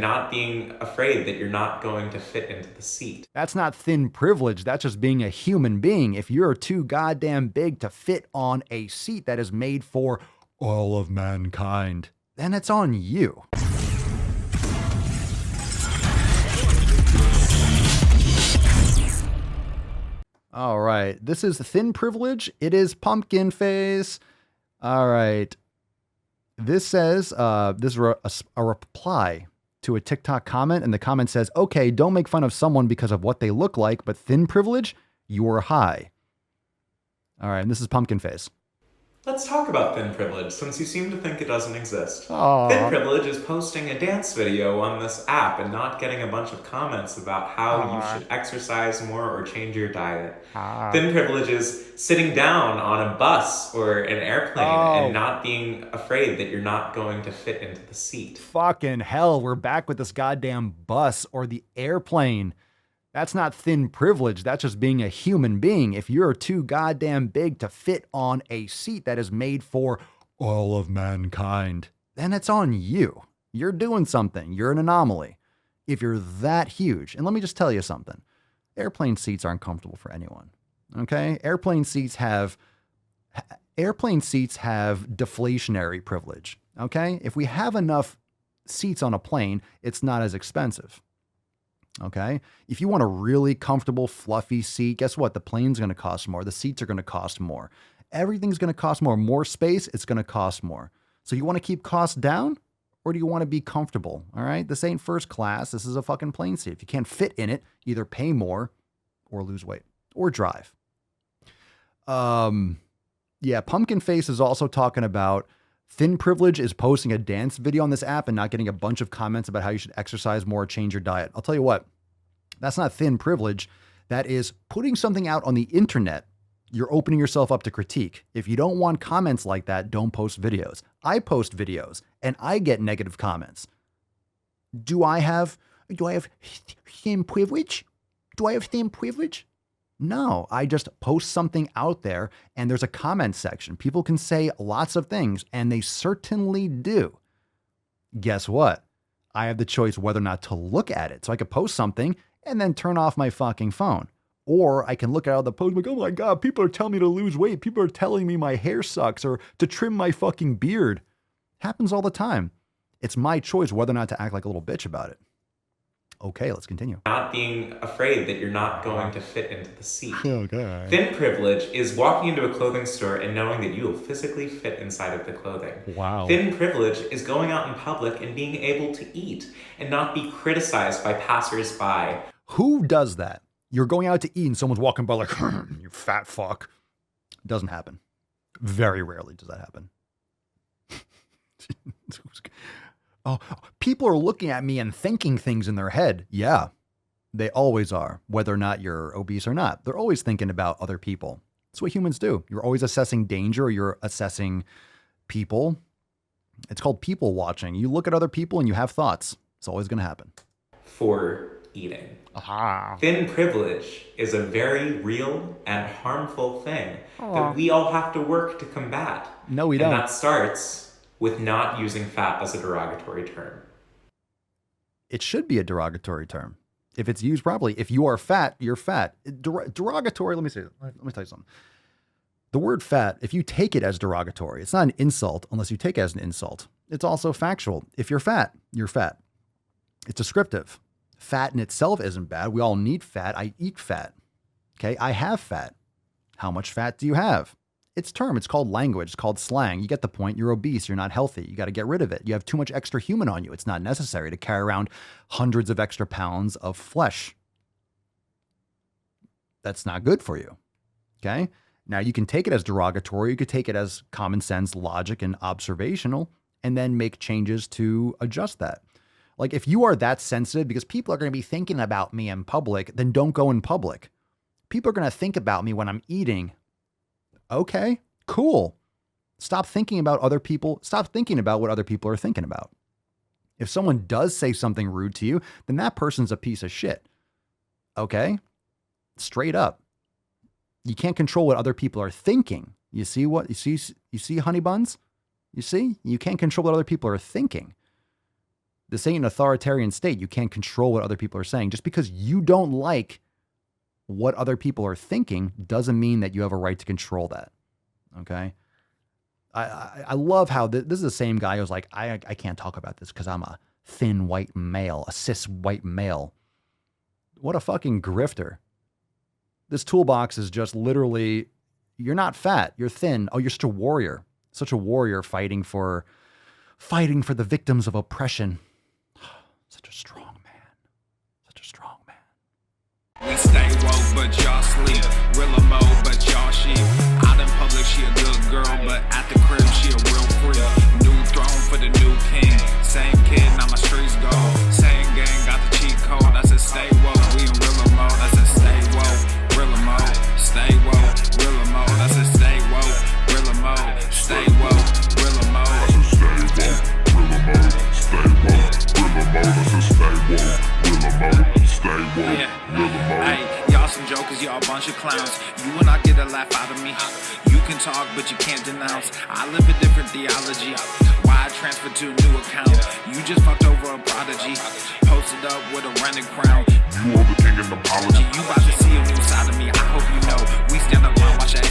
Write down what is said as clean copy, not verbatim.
Not being afraid that you're not going to fit into the seat. That's not thin privilege. That's just being a human being. If you're too goddamn big to fit on a seat that is made for all of mankind, then it's on you. All right. This is thin privilege. It is pumpkin face. All right. This says, this is a reply to a TikTok comment, and the comment says, okay, don't make fun of someone because of what they look like, but thin privilege, you're high. All right, and this is pumpkin face. Let's talk about thin privilege, since you seem to think it doesn't exist. Aww. Thin privilege is posting a dance video on this app and not getting a bunch of comments about how you should exercise more or change your diet. Thin privilege is sitting down on a bus or an airplane and not being afraid that you're not going to fit into the seat. Fucking hell, we're back with this goddamn bus or the airplane. That's not thin privilege. That's just being a human being. If you're too goddamn big to fit on a seat that is made for all of mankind, then it's on you. You're doing something. You're an anomaly. If you're that huge, and let me just tell you something. Airplane seats aren't comfortable for anyone. Okay? Airplane seats have deflationary privilege. Okay? If we have enough seats on a plane, it's not as expensive. Okay. If you want a really comfortable, fluffy seat, guess what? The plane's going to cost more. The seats are going to cost more. Everything's going to cost more. More space, it's going to cost more. So you want to keep costs down, or do you want to be comfortable? All right. This ain't first class. This is a fucking plane seat. If you can't fit in it, either pay more or lose weight or drive. Yeah. Pumpkin Face is also talking about thin privilege is posting a dance video on this app and not getting a bunch of comments about how you should exercise more or change your diet. I'll tell you what, that's not thin privilege. That is putting something out on the internet. You're opening yourself up to critique. If you don't want comments like that, don't post videos. I post videos and I get negative comments. Do I have thin privilege? Do I have thin privilege? No, I just post something out there and there's a comment section. People can say lots of things, and they certainly do. Guess what? I have the choice whether or not to look at it. So I could post something and then turn off my fucking phone. Or I can look at the post like, oh my God, people are telling me to lose weight. People are telling me my hair sucks or to trim my fucking beard. Happens all the time. It's my choice whether or not to act like a little bitch about it. Okay, let's continue. Not being afraid that you're not going to fit into the seat. Okay. Thin privilege is walking into a clothing store and knowing that you will physically fit inside of the clothing. Wow. Thin privilege is going out in public and being able to eat and not be criticized by passersby. Who does that? You're going out to eat and someone's walking by like, you fat fuck. Doesn't happen. Very rarely does that happen. Oh, people are looking at me and thinking things in their head. Yeah, they always are, whether or not you're obese or not. They're always thinking about other people. That's what humans do. You're always assessing danger, or you're assessing people. It's called people watching. You look at other people and you have thoughts. It's always going to happen. For eating. Thin privilege is a very real and harmful thing that we all have to work to combat. No, we don't. And that starts with not using fat as a derogatory term. It should be a derogatory term if it's used properly. If you are fat, you're fat. Derogatory, let me tell you something. The word fat, if you take it as derogatory, it's not an insult unless you take it as an insult. It's also factual. If you're fat, you're fat. It's descriptive. Fat in itself isn't bad. We all need fat. I eat fat. Okay, I have fat. How much fat do you have? It's term. It's called language. It's called slang. You get the point. You're obese. You're not healthy. You got to get rid of it. You have too much extra human on you. It's not necessary to carry around hundreds of extra pounds of flesh. That's not good for you. Okay. Now you can take it as derogatory. You could take it as common sense, logic, and observational, and then make changes to adjust that. Like if you are that sensitive because people are going to be thinking about me in public, then don't go in public. People are going to think about me when I'm eating. Okay, cool. Stop thinking about other people. Stop thinking about what other people are thinking about. If someone does say something rude to you, then that person's a piece of shit. Okay? Straight up. You can't control what other people are thinking. You see what? You see honey buns? You see? You can't control what other people are thinking. This ain't an authoritarian state. You can't control what other people are saying. Just because you don't like what other people are thinking doesn't mean that you have a right to control that. Okay? I love how this is the same guy who's like, I can't talk about this because I'm a thin white male, a cis white male. What a fucking grifter. This toolbox is just literally, you're not fat, you're thin. Oh, you're such a warrior. Such a warrior fighting for the victims of oppression. Such a strong man. Such a strong man. We stay woke, but y'all sleep. Rilla mode, but y'all sheep. Out in public, she a good girl, but at the crib, she a real freak. New throne for the new king. Same kid, now my streets go. Same gang, got the cheat code. I said stay woke, we in Rilla mode. I said stay woke, Rilla mode. Stay woke, Rilla mode. I said stay woke, Rilla mode. Stay woke, Rilla mode. I said stay woke, Rilla mode. Stay woke, Rilla mode. I said stay woke, Rilla mode. Stay woke, Rilla mode. Hey, y'all some jokers, y'all a bunch of clowns. You will not get a laugh out of me. You can talk, but you can't denounce. I live a different theology. Why I transferred to a new account? You just fucked over a prodigy. Posted up with a running crown. You are the king in the apology. You about to see a new side of me. I hope you know. We stand up and watch your